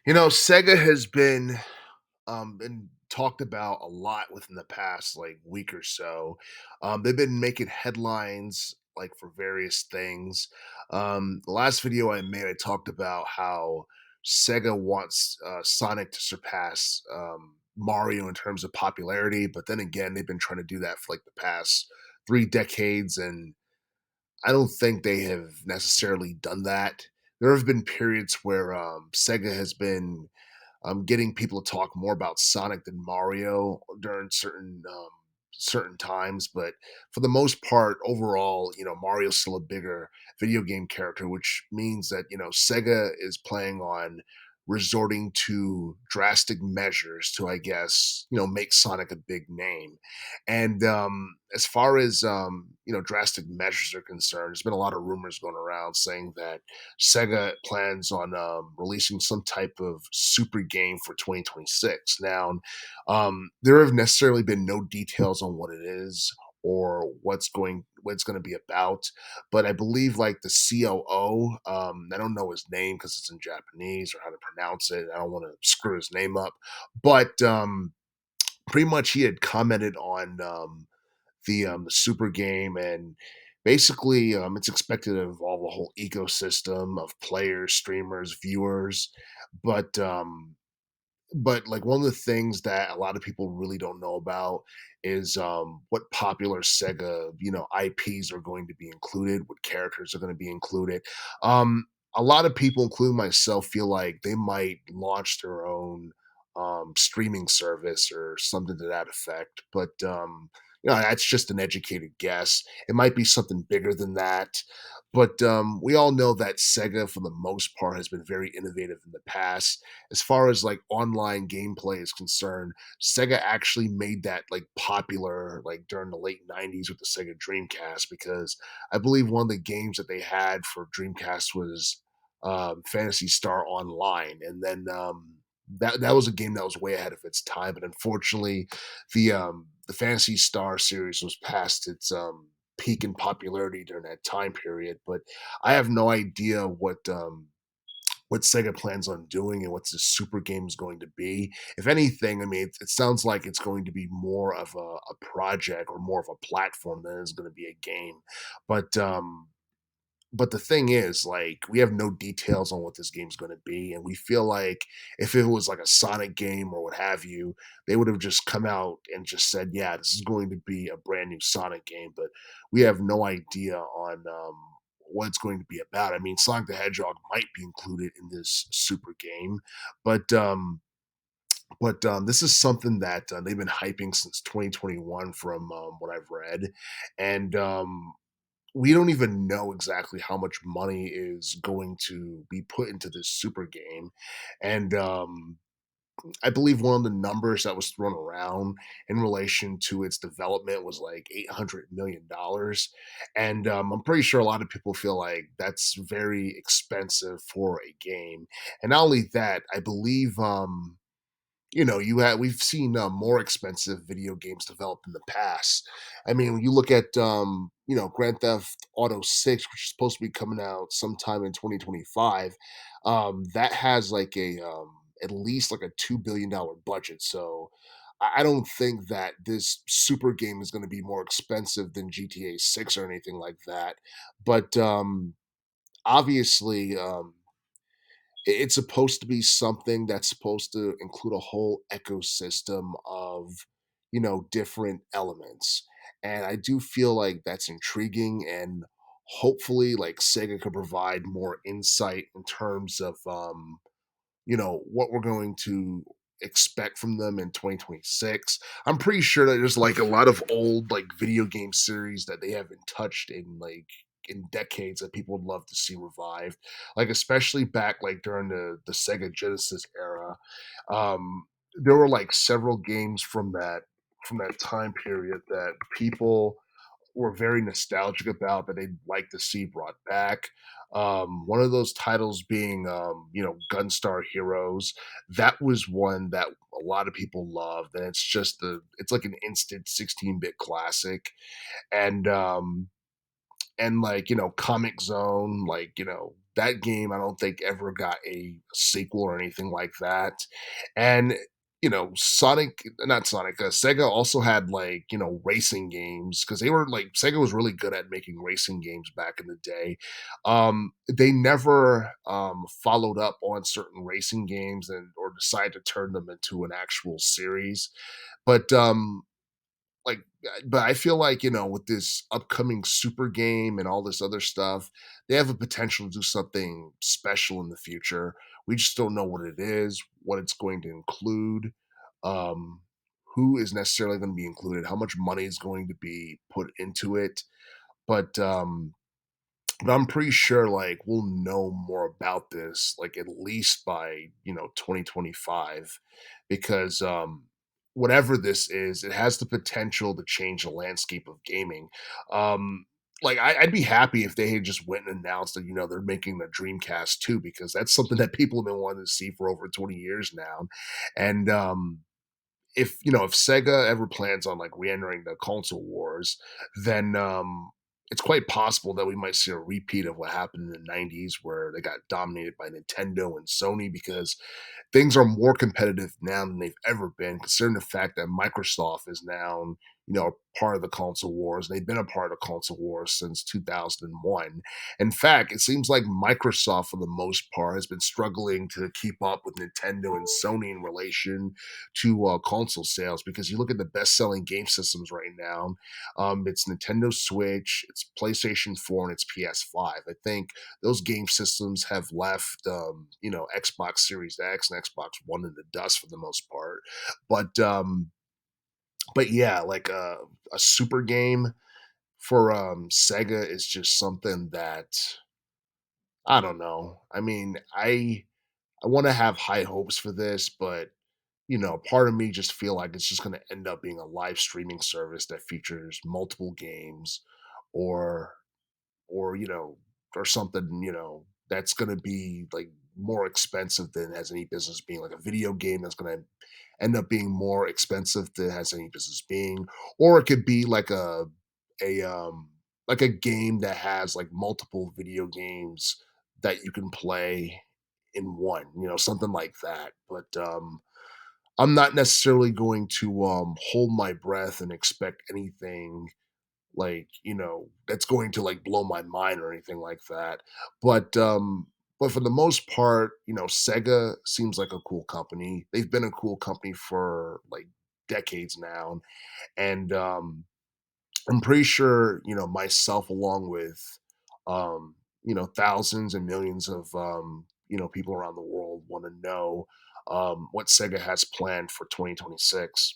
Sega has been talked about a lot within the past like week or so. They've been making headlines like for various things. The last video I made, I talked about how Sega wants Sonic to surpass Mario in terms of popularity, but then again, they've been trying to do that for like the past 3 decades, and I don't think they have necessarily done that. There have been periods where Sega has been getting people to talk more about Sonic than Mario during certain times, but for the most part, overall, Mario's still a bigger video game character, which means that Sega is planning on resorting to drastic measures to, I guess, make Sonic a big name. And as far as drastic measures are concerned, there's been a lot of rumors going around saying that Sega plans on releasing some type of super game for 2026. Now, there have necessarily been no details on what it is or what it's going to be about, but I believe like the COO, I don't know his name because it's in Japanese or how to pronounce it. I don't want to screw his name up, but pretty much he had commented on the super game, and basically it's expected to involve a whole ecosystem of players, streamers, viewers, but like one of the things that a lot of people really don't know about is what popular Sega IPs are going to be included, what characters are going to be included. um a lot of people, including myself, feel like they might launch their own streaming service or something to that effect, but that's just an educated guess. It might be something bigger than that, but we all know that Sega for the most part has been very innovative in the past. As far as like online gameplay is concerned, Sega actually made that like popular like during the late 90s with the Sega Dreamcast, because I believe one of the games that they had for Dreamcast was Fantasy Star Online, and then that was a game that was way ahead of its time. But unfortunately, the Fantasy Star series was past its peak in popularity during that time period. But I have no idea what Sega plans on doing and what the super game is going to be. If anything, I mean, it sounds like it's going to be more of a project or more of a platform than it's going to be a game. But the thing is, like, we have no details on what this game's going to be, and we feel like if it was like a Sonic game or what have you, they would have just come out and just said, "Yeah, this is going to be a brand new Sonic game." But we have no idea on what it's going to be about. I mean, Sonic the Hedgehog might be included in this super game, but this is something that they've been hyping since 2021, from what I've read, and we don't even know exactly how much money is going to be put into this super game. And I believe one of the numbers that was thrown around in relation to its development was like $800 million. And I'm pretty sure a lot of people feel like that's very expensive for a game. And not only that, I believe we've seen more expensive video games developed in the past. I mean, when you look at Grand Theft Auto 6, which is supposed to be coming out sometime in 2025, that has like a at least like a $2 billion budget. So I don't think that this super game is going to be more expensive than GTA 6 or anything like that. But obviously, it's supposed to be something that's supposed to include a whole ecosystem of, different elements. And I do feel like that's intriguing, and hopefully like Sega could provide more insight in terms of what we're going to expect from them in 2026. I'm pretty sure that there's like a lot of old like video game series that they haven't touched in decades that people would love to see revived. Like especially back like during the Sega Genesis era. There were like several games from that time period that people were very nostalgic about, that they'd like to see brought back. One of those titles being, Gunstar Heroes. That was one that a lot of people loved, and it's like an instant 16-bit classic. And like Comic Zone, like that game I don't think ever got a sequel or anything like that. And Sonic, not Sonic, Sega also had like racing games because they were like Sega was really good at making racing games back in the day. They never followed up on certain racing games and or decided to turn them into an actual series. But like, but I feel like, with this upcoming super game and all this other stuff, they have a potential to do something special in the future. We just don't know what it is, what it's going to include, um, who is necessarily going to be included, how much money is going to be put into it. But but I'm pretty sure like we'll know more about this like at least by 2025 because whatever this is, it has the potential to change the landscape of gaming. Um like I'd be happy if they had just went and announced that they're making the Dreamcast too, because that's something that people have been wanting to see for over 20 years now. And if Sega ever plans on like re-entering the console wars, then it's quite possible that we might see a repeat of what happened in the 90s where they got dominated by Nintendo and Sony because things are more competitive now than they've ever been, considering the fact that Microsoft is now, part of the console wars. They've been a part of console wars since 2001. In fact, it seems like Microsoft, for the most part, has been struggling to keep up with Nintendo and Sony in relation to console sales because you look at the best-selling game systems right now. It's Nintendo Switch, it's PlayStation 4, and it's PS5. I think those game systems have left, Xbox Series X and Xbox One in the dust for the most part. But but yeah, like a super game for Sega is just something that I don't know. I mean, I want to have high hopes for this, but part of me just feel like it's just going to end up being a live streaming service that features multiple games or or or something, that's gonna be, like, more expensive than it has any business being, like a video game that's gonna end up being more expensive than it has any business being, or it could be a, like a game that has, like, multiple video games that you can play in one, something like that, but, I'm not necessarily going to, hold my breath and expect anything like, that's going to like blow my mind or anything like that. But but for the most part, Sega seems like a cool company. They've been a cool company for like decades now. And I'm pretty sure, myself along with thousands and millions of people around the world want to know what Sega has planned for 2026.